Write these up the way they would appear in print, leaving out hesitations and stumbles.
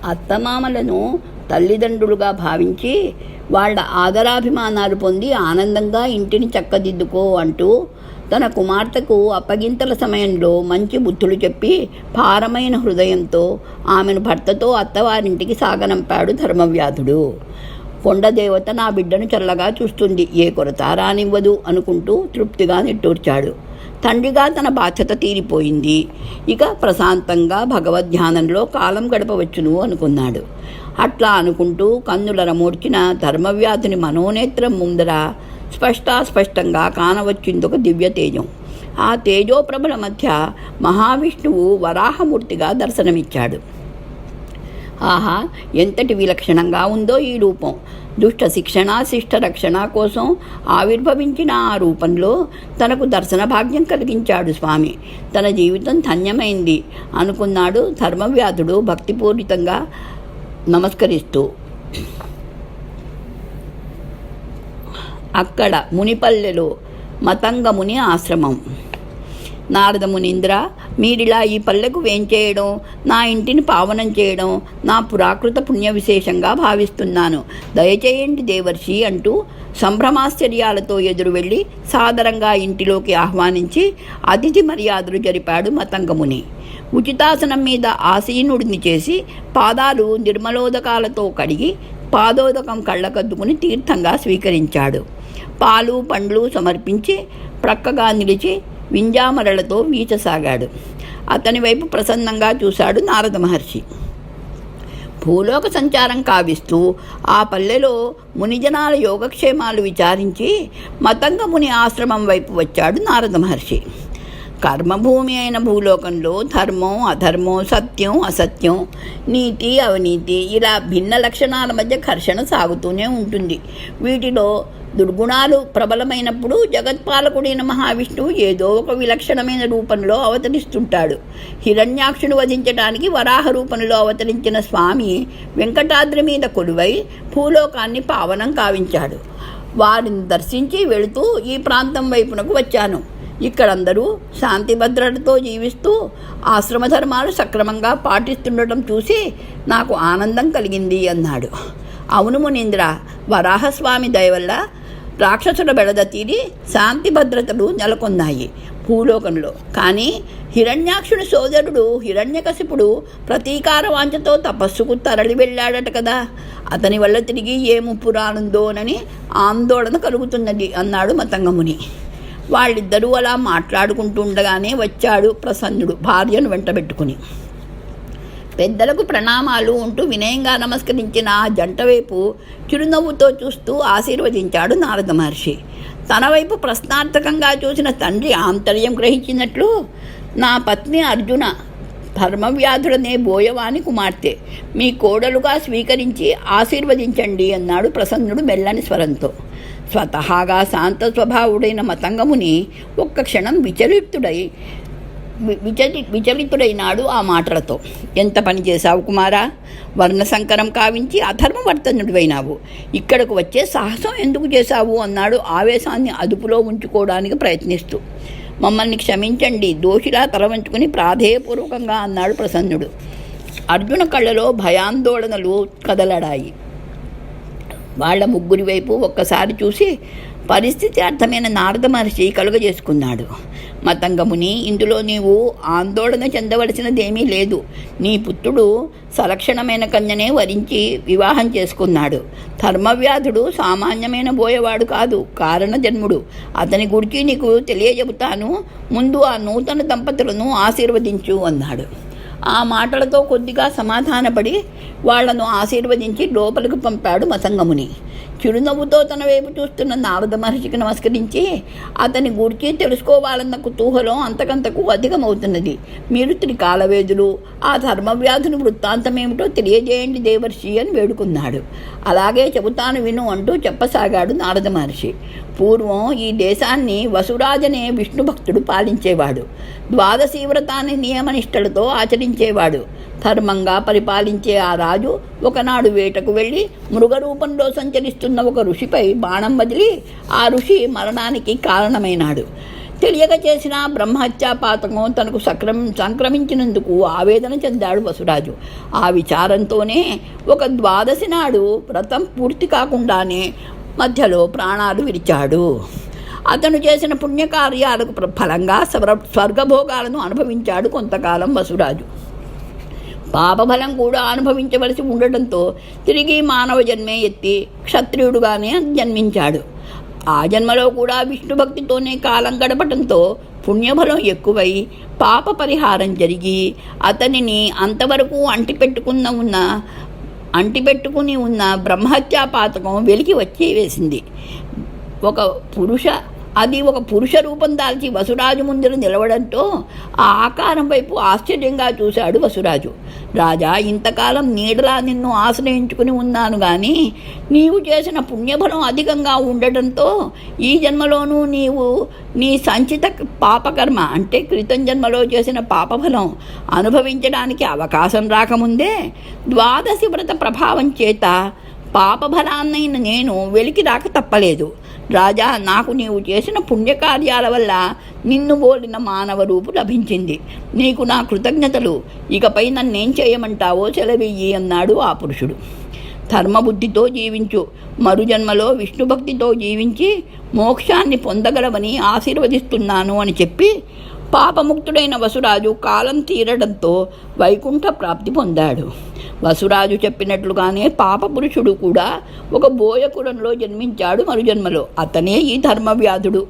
అత్తమామలను తల్లిదండ్రులుగా భావించి వాళ్ళ ఆదరాభిమానాలు పొంది ఆనందంగా ఇంటిని చక్కదిద్దుకో అంటూ తన కుమార్తెకు అప్పగింతల సమయంలో మంచి బుద్ధులు చెప్పి భారమైన హృదయంతో ఆమెను భర్తతో అత్తవారింటికి సాగనంపాడు ధర్మవ్యాధుడు. కొండదేవత నా బిడ్డను చల్లగా చూస్తుంది, ఏ కొరత రానివ్వదు అనుకుంటూ తృప్తిగా నిట్టూర్చాడు. తండ్రిగా తన బాధ్యత తీరిపోయింది, ఇక ప్రశాంతంగా భగవద్ధ్యానంలో కాలం గడపవచ్చును అనుకున్నాడు. అట్లా అనుకుంటూ కన్నులరమూడ్చిన ధర్మవ్యాధుని మనోనేత్రం ముందర స్పష్టంగా కానవచ్చిందొక దివ్య తేజం. ఆ తేజోప్రభల మధ్య మహావిష్ణువు వరాహమూర్తిగా దర్శనమిచ్చాడు. ఆహా, ఎంతటి విలక్షణంగా ఉందో ఈ రూపం! దుష్ట శిక్షణ శిష్ట రక్షణ కోసం ఆవిర్భవించిన ఆ రూపంలో తనకు దర్శన భాగ్యం కలిగించాడు స్వామి. తన జీవితం ధన్యమైంది అనుకున్నాడు ధర్మవ్యాధుడు భక్తిపూరితంగా నమస్కరిస్తూ. అక్కడ మునిపల్లెలో మతంగముని ఆశ్రమం. నారద మునీంద్ర, మీరిలా ఈ పల్లెకు వేంచేయడం, నా ఇంటిని పావనం చేయడం నా పురాకృత పుణ్య విశేషంగా భావిస్తున్నాను. దయచేయండి దేవర్షి అంటూ సంభ్రమాశ్చర్యాలతో ఎదురు వెళ్ళి సాదరంగా ఇంటిలోకి ఆహ్వానించి అతిథి మర్యాదలు జరిపాడు మతంగముని. ఉచితాసనం మీద ఆసీనుడిని చేసి పాదాలు నిర్మలోదకాలతో కడిగి పాదోదకం కళ్ళకద్దుకుని తీర్థంగా స్వీకరించాడు. పాలు పండ్లు సమర్పించి ప్రక్కగా నిలిచి వింజామరలతో వీచసాగాడు. అతని వైపు ప్రసన్నంగా చూశాడు నారద మహర్షి. భూలోక సంచారం కావిస్తూ ఆ పల్లెలో మునిజనాల యోగక్షేమాలు విచారించి మతంగముని ఆశ్రమం వైపు వచ్చాడు నారద మహర్షి. కర్మభూమి అయిన భూలోకంలో ధర్మం అధర్మం, సత్యం అసత్యం, నీతి అవినీతి ఇలా భిన్న లక్షణాల మధ్య ఘర్షణ సాగుతూనే ఉంటుంది. వీటిలో దుర్గుణాలు ప్రబలమైనప్పుడు జగత్పాలకుడైన మహావిష్ణువు ఏదో ఒక విలక్షణమైన రూపంలో అవతరిస్తుంటాడు. హిరణ్యాక్షుని వధించడానికి వరాహ రూపంలో అవతరించిన స్వామి వెంకటాద్రి మీద కొలువై భూలోకాన్ని పావనం కావించాడు. వారిని దర్శించి వెళుతూ ఈ ప్రాంతం వైపునకు వచ్చాను. ఇక్కడందరూ శాంతి భద్రతతో జీవిస్తూ ఆశ్రమ ధర్మాలు సక్రమంగా పాటిస్తుండటం చూసి నాకు ఆనందం కలిగింది అన్నాడు. అవును మునీంద్ర, వరాహస్వామి దయవల్ల రాక్షసుల బెడద తీరి శాంతి భద్రతలు నెలకొన్నాయి భూలోకంలో. కానీ హిరణ్యాక్షుని సోదరుడు హిరణ్యకశిపుడు ప్రతీకార వాంఛతో తపస్సుకు తరలి వెళ్ళాడట కదా, అతని వల్ల తిరిగి ఏ ముప్పు రానుందోనని ఆందోళన కలుగుతున్నది అన్నాడు మతంగముని. వాళ్ళిద్దరూ అలా మాట్లాడుకుంటుండగానే వచ్చాడు ప్రసన్నుడు భార్యను వెంటబెట్టుకుని. పెద్దలకు ప్రణామాలు అంటూ వినయంగా నమస్కరించిన ఆ జంట వైపు చిరునవ్వుతో చూస్తూ ఆశీర్వదించాడు నారద మహర్షి. తన వైపు ప్రశ్నార్థకంగా చూసిన తండ్రి ఆంతర్యం గ్రహించినట్లు, నా పత్ని అర్జున ధర్మవ్యాధుడనే బోయవాని కుమార్తె, మీ కోడలుగా స్వీకరించి ఆశీర్వదించండి అన్నాడు ప్రసన్నుడు మెల్లని స్వరంతో. స్వతహాగా శాంత స్వభావుడైన మతంగముని ఒక్క క్షణం విచలితుడైనాడు ఆ మాటలతో. ఎంత పని చేశావు కుమారా! వర్ణసంకరం కావించి అధర్మవర్తనుడివైనావు. ఇక్కడకు వచ్చే సాహసం ఎందుకు చేశావు అన్నాడు ఆవేశాన్ని అదుపులో ఉంచుకోవడానికి ప్రయత్నిస్తూ. మమ్మల్ని క్షమించండి, దోషిలా తలవంచుకుని ప్రాధేయపూర్వకంగా అన్నాడు ప్రసన్నుడు. అర్జున కళ్ళలో భయాందోళనలు కదలడాయి. వాళ్ళ ముగ్గురి వైపు ఒక్కసారి చూసి పరిస్థితి అర్థమైన నారద మహర్షి కలుగజేసుకున్నాడు. మతంగముని, ఇందులో నీవు ఆందోళన చెందవలసినదేమీ లేదు. నీ పుత్రుడు సలక్షణమైన కన్యనే వరించి వివాహం చేసుకున్నాడు. ధర్మవ్యాధుడు సామాన్యమైన బోయవాడు కాదు, కారణ జన్ముడు. అతని గురించి నీకు తెలియజెబుతాను, ముందు ఆ నూతన దంపతులను ఆశీర్వదించు అన్నాడు. ఆ మాటలతో కొద్దిగా సమాధానపడి వాళ్లను ఆశీర్వదించి లోపలికి పంపాడు మతంగముని. చిరునవ్వుతో తన వైపు చూస్తున్న నారద మహర్షికి నమస్కరించి, అతని గురించి తెలుసుకోవాలన్న కుతూహలం అంతకంతకు అధికమవుతున్నది. మీరు త్రికాలవేదులు, ఆ ధర్మవ్యాధుని వృత్తాంతమేమిటో తెలియజేయండి దేవర్షి అని వేడుకున్నాడు. అలాగే చెబుతాను విను అంటూ చెప్పసాగాడు నారద మహర్షి. పూర్వం ఈ దేశాన్ని వసురాజనే విష్ణు భక్తుడు పాలించేవాడు. ద్వాదశీ వ్రతాన్ని నియమనిష్టలతో ఆచరించేవాడు. ధర్మంగా పరిపాలించే ఆ రాజు ఒకనాడు వేటకు వెళ్ళి మృగరూపంలో సంచరిస్తున్న ఒక ఋషిపై బాణం వదిలి ఆ ఋషి మరణానికి కారణమైనాడు. తెలియక చేసిన బ్రహ్మహత్యా పాతకం తనకు సంక్రమించినందుకు ఆవేదన చెందాడు వసురాజు. ఆ విచారంతోనే ఒక ద్వాదశి నాడు వ్రతం పూర్తి కాకుండానే మధ్యలో ప్రాణాలు విడిచాడు. అతను చేసిన పుణ్యకార్యాలకు ఫలంగా స్వర్గభోగాలను అనుభవించాడు కొంతకాలం వసురాజు. పాపఫలం కూడా అనుభవించవలసి ఉండటంతో తిరిగి మానవ జన్మే ఎత్తి క్షత్రియుడుగానే జన్మించాడు. ఆ జన్మలో కూడా విష్ణుభక్తితోనే కాలం గడపటంతో పుణ్యఫలం ఎక్కువై పాప పరిహారం జరిగి అతనిని అంతవరకు అంటిపెట్టుకుని ఉన్న బ్రహ్మహత్యా పాతకం వెలికి వచ్చి వేసింది. అది ఒక పురుష రూపం దాల్చి వసురాజు ముందర నిలవడంతో ఆ ఆకారం వైపు ఆశ్చర్యంగా చూశాడు వసురాజు. రాజా, ఇంతకాలం నీడలా నిన్ను ఆశ్రయించుకుని ఉన్నాను కానీ నీవు చేసిన పుణ్యఫలం అధికంగా ఉండటంతో ఈ జన్మలోనూ నీవు నీ సంచిత పాపకర్మ అంటే క్రితం జన్మలో చేసిన పాపఫలం అనుభవించడానికి అవకాశం రాకముందే ద్వాదశి వ్రత ప్రభావం చేత పాపఫలాన్నైన నేను వెలికి రాక తప్పలేదు. రాజా, నాకు నీవు చేసిన పుణ్యకార్యాల వల్ల నిన్ను పోలిన మానవ రూపు లభించింది. నీకు నా కృతజ్ఞతలు. ఇకపై నన్నేం చేయమంటావో సెలవియ్యి అన్నాడు ఆ పురుషుడు. ధర్మబుద్ధితో జీవించు, మరుజన్మలో విష్ణుభక్తితో జీవించి మోక్షాన్ని పొందగలవని ఆశీర్వదిస్తున్నాను అని చెప్పి పాపముక్తుడైన వసురాజు కాలం తీరడంతో వైకుంఠ ప్రాప్తి పొందాడు. వసురాజు చెప్పినట్లుగానే పాపపురుషుడు కూడా ఒక బోయకులంలో జన్మించాడు మరుజన్మలో. అతనే ఈ ధర్మవ్యాధుడు.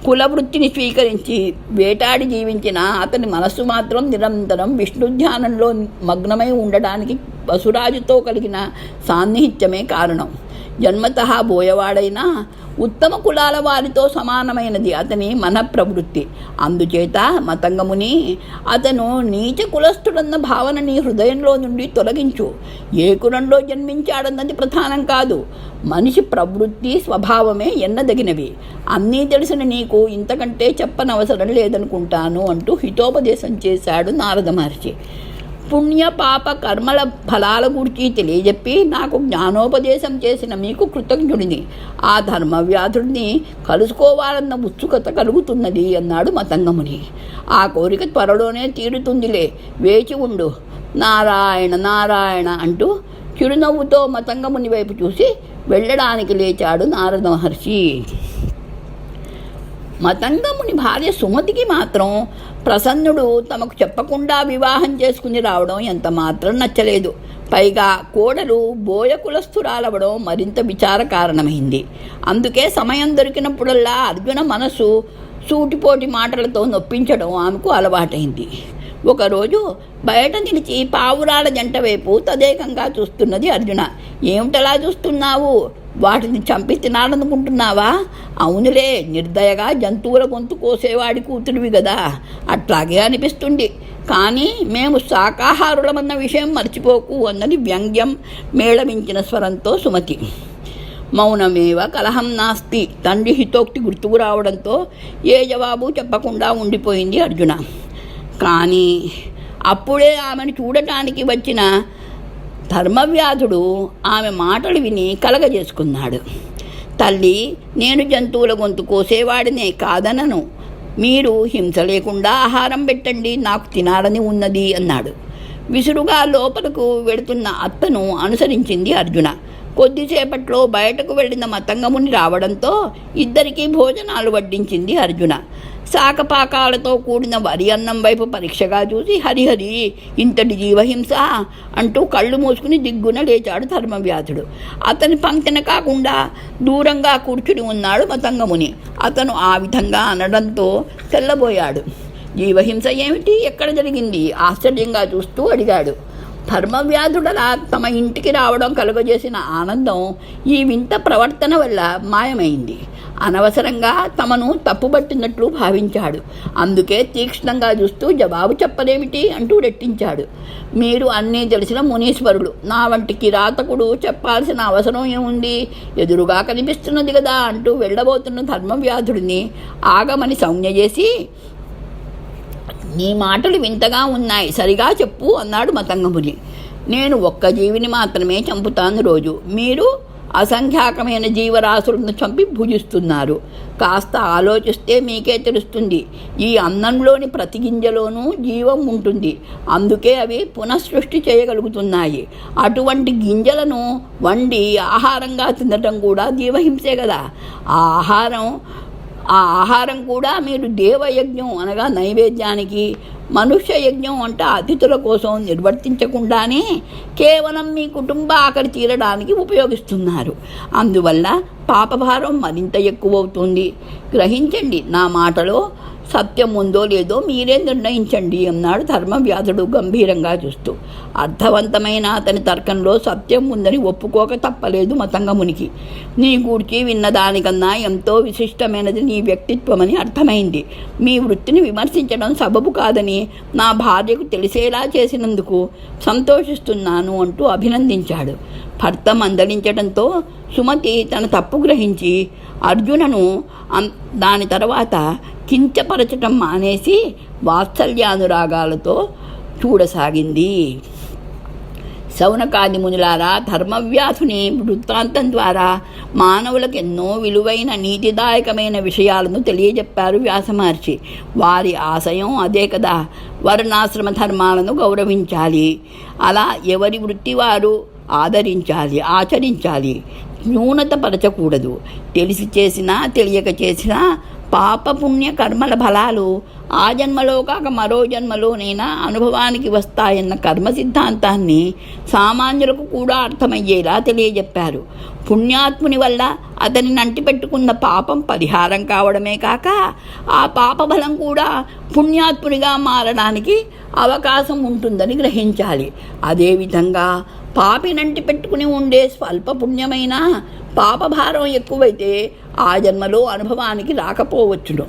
కులవృత్తిని స్వీకరించి వేటాడి జీవించిన అతని మనస్సు మాత్రం నిరంతరం విష్ణుధ్యానంలో మగ్నమై ఉండడానికి వసురాజుతో కలిగిన సాన్నిహిత్యమే కారణం. జన్మతః బోయవాడైనా ఉత్తమ కులాల వారితో సమానమైనది అతని మనఃప్రవృత్తి. అందుచేత మతంగముని, అతను నీచ కులస్థుడన్న భావన నీ హృదయంలో నుండి తొలగించు. ఏ కులంలో జన్మించాడన్నది ప్రధానం కాదు, మనిషి ప్రవృత్తి స్వభావమే ఎన్నదగినవి. అన్నీ తెలిసిన నీకు ఇంతకంటే చెప్పనవసరం లేదనుకుంటాను అంటూ హితోపదేశం చేశాడు నారద మహర్షి. పుణ్య పాప కర్మల ఫలాల గురించి తెలియజెప్పి నాకు జ్ఞానోపదేశం చేసిన మీకు కృతజ్ఞుడిని. ఆ ధర్మవ్యాధుడిని కలుసుకోవాలన్న ఉత్సుకత కలుగుతున్నది అన్నాడు మతంగముని. ఆ కోరిక త్వరలోనే తీరుతుందిలే, వేచి ఉండు. నారాయణ నారాయణ అంటూ చిరునవ్వుతో మతంగముని వైపు చూసి వెళ్ళడానికి లేచాడు నారద మహర్షి. మతంగముని భార్య సుమతికి మాత్రం ప్రసన్నుడు తమకు చెప్పకుండా వివాహం చేసుకుని రావడం ఎంత మాత్రం నచ్చలేదు. పైగా కోడలు బోయ కులస్థురాలవడం మరింత విచార కారణమైంది. అందుకే సమయం దొరికినప్పుడల్లా అర్జున మనసు సూటిపోటి మాటలతో నొప్పించడం ఆమెకు అలవాటైంది. ఒకరోజు బయట నిలిచి పావురాల జంట వైపు తదేకంగా చూస్తున్నది అర్జున. ఏమిటలా చూస్తున్నావు? వాటిని చంపి తినాలనుకుంటున్నావా? అవునులే, నిర్దయగా జంతువుల గొంతు కోసేవాడి కూతురివి కదా, అట్లాగే అనిపిస్తుంది. కానీ మేము శాకాహారులమన్న విషయం మర్చిపోకు అన్నది వ్యంగ్యం మేళవించిన స్వరంతో సుమతి. మౌనమేవ కలహం నాస్తి తండ్రి హితోక్తి గుర్తుకు రావడంతో ఏ జవాబు చెప్పకుండా ఉండిపోయింది అర్జున. కానీ అప్పుడే ఆమెను చూడటానికి వచ్చిన ధర్మవ్యాధుడు ఆమె మాటలు విని కలగజేసుకున్నాడు. తల్లి, నేను జంతువుల గొంతు కోసేవాడినే కాదనను. మీరు హింస లేకుండా ఆహారం పెట్టండి, నాకు తినాలని ఉన్నది అన్నాడు. విసురుగా లోపలకు వెళుతున్న అత్తను అనుసరించింది అర్జున. కొద్దిసేపట్లో బయటకు వెళ్ళిన మతంగముని రావడంతో ఇద్దరికీ భోజనాలు వడ్డించింది అర్జున. శాకపాకాలతో కూడిన వరి అన్నం వైపు పరీక్షగా చూసి హరిహరి, ఇంతటి జీవహింస అంటూ కళ్ళు మూసుకుని దిగ్గున లేచాడు ధర్మవ్యాధుడు. అతని పంక్తిన కాకుండా దూరంగా కూర్చుని ఉన్నాడు మతంగముని. అతను ఆ విధంగా అనడంతో తెల్లబోయాడు. జీవహింస ఏమిటి, ఎక్కడ జరిగింది? ఆశ్చర్యంగా చూస్తూ అడిగాడు. ధర్మవ్యాధుడలా తమ ఇంటికి రావడం కలుగజేసిన ఆనందం ఈ వింత ప్రవర్తన వల్ల మాయమైంది. అనవసరంగా తమను తప్పుబట్టినట్లు భావించాడు. అందుకే తీక్ష్ణంగా చూస్తూ జవాబు చెప్పలేమిటి అంటూ రెట్టించాడు. మీరు అన్నీ తెలిసిన మునీశ్వరులు, నా వంటి కిరాతకుడు చెప్పాల్సిన అవసరం ఏముంది? ఎదురుగా కనిపిస్తున్నది కదా అంటూ వెళ్ళబోతున్న ధర్మవ్యాధుడిని ఆగమని సంజ్ఞ చేసి, నీ మాటలు వింతగా ఉన్నాయి, సరిగా చెప్పు అన్నాడు మతంగముని. నేను ఒక్క జీవిని మాత్రమే చంపుతాను రోజు. మీరు అసంఖ్యాకమైన జీవరాశులను చంపి భుజిస్తున్నారు. కాస్త ఆలోచిస్తే మీకే తెలుస్తుంది. ఈ అన్నంలోని ప్రతి గింజలోనూ జీవం ఉంటుంది. అందుకే అవి పునఃసృష్టి చేయగలుగుతున్నాయి. అటువంటి గింజలను వండి ఆహారంగా తినటం కూడా జీవహింసే కదా. ఆ ఆహారం కూడా మీరు దేవయజ్ఞం అనగా నైవేద్యానికి, మనుష్య యజ్ఞం అంటే అతిథుల కోసం నిర్వర్తించకుండానే కేవలం మీ కుటుంబ ఆకలి తీరడానికి ఉపయోగిస్తున్నారు. అందువల్ల పాపభారం మరింత ఎక్కువవుతుంది. గ్రహించండి, నా మాటలో సత్యం ఉందో లేదో మీరే నిర్ణయించండి అన్నాడు ధర్మవ్యాధుడు గంభీరంగా చూస్తూ. అర్థవంతమైన అతని తర్కంలో సత్యం ఉందని ఒప్పుకోక తప్పలేదు మతంగమునికి. నీ గూర్చి విన్నదానికన్నా ఎంతో విశిష్టమైనది నీ వ్యక్తిత్వమని అర్థమైంది. మీ వృత్తిని విమర్శించడం సబబు కాదని నా భార్యకు తెలిసేలా చేసినందుకు సంతోషిస్తున్నాను అంటూ అభినందించాడు. భర్త మందలించడంతో సుమతి తన తప్పు గ్రహించి అర్జునను దాని తర్వాత కించపరచటం మానేసి వాత్సల్యానురాగాలతో చూడసాగింది. శౌనకాది మునులారా, ధర్మవ్యాసుని వృత్తాంతం ద్వారా మానవులకు ఎన్నో విలువైన నీతిదాయకమైన విషయాలను తెలియజెప్పారు వ్యాసమహర్షి. వారి ఆశయం అదే కదా, వర్ణాశ్రమ ధర్మాలను గౌరవించాలి. అలా ఎవరి వృత్తి వారు ఆదరించాలి, ఆచరించాలి. న్యూనతపరచకూడదు. తెలిసి చేసినా తెలియక చేసినా పాపపుణ్య కర్మల ఫలాలు ఆ జన్మలో కాక మరో జన్మలోనైనా అనుభవానికి వస్తాయన్న కర్మ సిద్ధాంతాన్ని సామాన్యులకు కూడా అర్థమయ్యేలా తెలియజెప్పారు. పుణ్యాత్ముని వల్ల అతని నంటిపెట్టుకున్న పాపం పరిహారం కావడమే కాక ఆ పాపఫలం కూడా పుణ్యాత్మునిగా మారడానికి అవకాశం ఉంటుందని గ్రహించాలి. అదేవిధంగా పాపి నంటి పెట్టుకుని ఉండే స్వల్ప పుణ్యమైన పాపభారం ఎక్కువైతే ఆ జన్మలో అనుభవానికి రాకపోవచ్చును.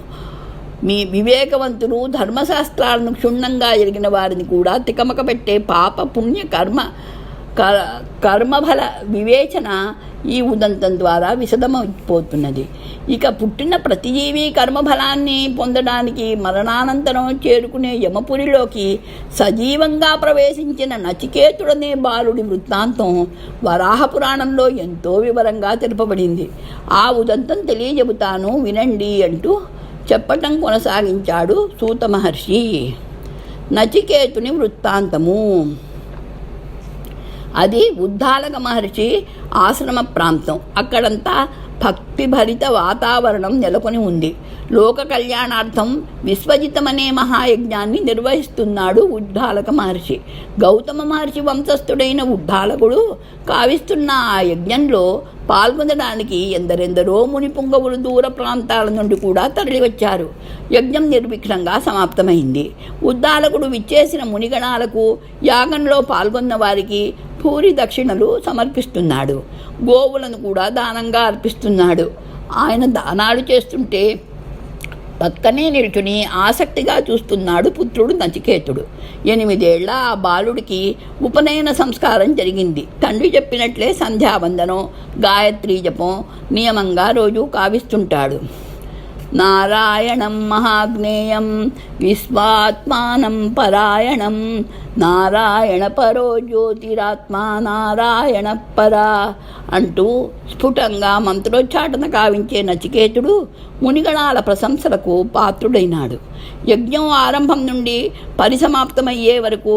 మీ వివేకవంతులు ధర్మశాస్త్రాలను క్షుణ్ణంగా ఎరిగిన వారిని కూడా తికమక పెట్టే పాప పుణ్య కర్మఫల వివేచన ఈ ఉదంతం ద్వారా విశదమైపోతున్నది. ఇక పుట్టిన ప్రతి జీవి కర్మఫలాన్ని పొందడానికి మరణానంతరం చేరుకునే యమపురిలోకి సజీవంగా ప్రవేశించిన నచికేతుడనే బాలుడి వృత్తాంతం వరాహపురాణంలో ఎంతో వివరంగా తెలుపబడింది. ఆ ఉదంతం తెలియజెబుతాను వినండి అంటూ చెప్పటం కొనసాగించాడు సూత మహర్షి. నచికేతుని వృత్తాంతము. అది ఉద్దాలక మహర్షి ఆశ్రమ ప్రాంతం. అక్కడంతా భక్తిభరిత వాతావరణం నెలకొని ఉంది. లోక కళ్యాణార్థం విశ్వజితమనే మహాయజ్ఞాన్ని నిర్వహిస్తున్నాడు ఉద్దాలక మహర్షి. గౌతమ మహర్షి వంశస్థుడైన ఉద్దాలకుడు కావిస్తున్న ఆ యజ్ఞంలో పాల్గొనడానికి ఎందరెందరో మునిపుంగవులు దూర ప్రాంతాల నుండి కూడా తరలివచ్చారు. యజ్ఞం నిర్విఘ్నంగా సమాప్తమైంది. ఉద్దాలకుడు విచ్చేసిన మునిగణాలకు, యాగంలో పాల్గొన్న వారికి పూరి దక్షిణలు సమర్పిస్తున్నాడు. గోవులను కూడా దానంగా అర్పిస్తున్నాడు. ఆయన దానాలు చేస్తుంటే పక్కనే నిల్చుని ఆసక్తిగా చూస్తున్నాడు పుత్రుడు నచికేతుడు. 8 ఏళ్ల ఆ బాలుడికి ఉపనయన సంస్కారం జరిగింది. తండ్రి చెప్పినట్లే సంధ్యావందనం, గాయత్రీ జపం నియమంగా రోజు కావిస్తుంటాడు. నారాయణం మహాజ్ఞేయం విశ్వాత్మానం పరాయణం, నారాయణ పరో జ్యోతిరాత్మా నారాయణ పరా అంటూ స్ఫుటంగా మంత్రోచ్చాటన కావించే నచికేతుడు మునిగణాల ప్రశంసలకు పాత్రుడైనాడు. యజ్ఞం ఆరంభం నుండి పరిసమాప్తమయ్యే వరకు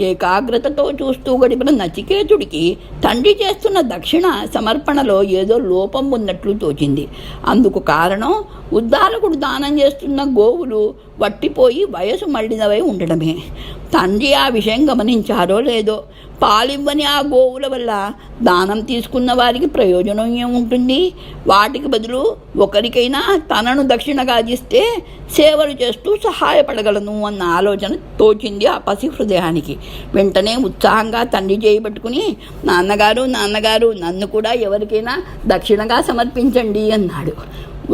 ఏకాగ్రతతో చూస్తూ గడిపిన నచికేతుడికి తండ్రి చేస్తున్న దక్షిణ సమర్పణలో ఏదో లోపం ఉన్నట్లు తోచింది. అందుకు కారణం ఉద్దాలకుడు దానం చేస్తున్న గోవులు వట్టిపోయి వయసు మళ్ళినవై ఉండడమే. తండ్రి ఆ విషయం గమనించారో లేదో, పాలివ్వని ఆ గోవుల వల్ల దానం తీసుకున్న వారికి ప్రయోజనం ఏముంటుంది? వాటికి బదులు ఒకరికైనా తనను దక్షిణగా ఇస్తే సేవలు చేస్తూ సహాయపడగలను అన్న ఆలోచన తోచింది ఆ పసి హృదయానికి. వెంటనే ఉత్సాహంగా తండ్రి చేయబట్టుకుని, నాన్నగారు నన్ను కూడా ఎవరికైనా దక్షిణగా సమర్పించండి అన్నాడు.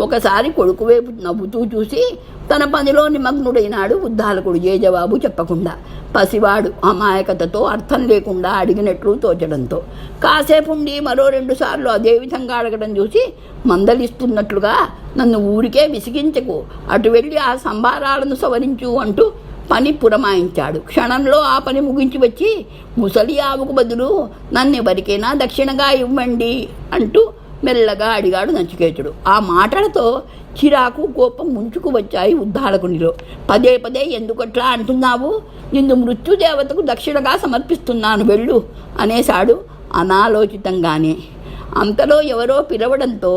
ఒకసారి కొడుకు వైపు నవ్వుతూ చూసి తన పనిలో నిమగ్నుడైనాడు ఉద్దాలకుడు ఏ జవాబు చెప్పకుండా. పసివాడు అమాయకతతో అర్థం లేకుండా అడిగినట్లు తోచడంతో కాసేపుండి మరో 2 సార్లు అదేవిధంగా అడగడం చూసి మందలిస్తున్నట్లుగా, నన్ను ఊరికే విసిగించకు, అటు వెళ్ళి ఆ సంభారాలను సవరించు అంటూ పని పురమాయించాడు. క్షణంలో ఆ పని ముగించి వచ్చి, ముసలి ఆవుకు బదులు నన్నెవరికైనా దక్షిణగా ఇవ్వండి అంటూ మెల్లగా అడిగాడు నచికేతుడు. ఆ మాటలతో చిరాకు కోపం ముంచుకు వచ్చాయి ఉద్దాలకునిలో. పదే పదే ఎందుకట్లా అంటున్నావు? నిన్ను మృత్యుదేవతకు దక్షిణగా సమర్పిస్తున్నాను, వెళ్ళు అనేశాడు అనాలోచితంగానే. అంతలో ఎవరో పిలవడంతో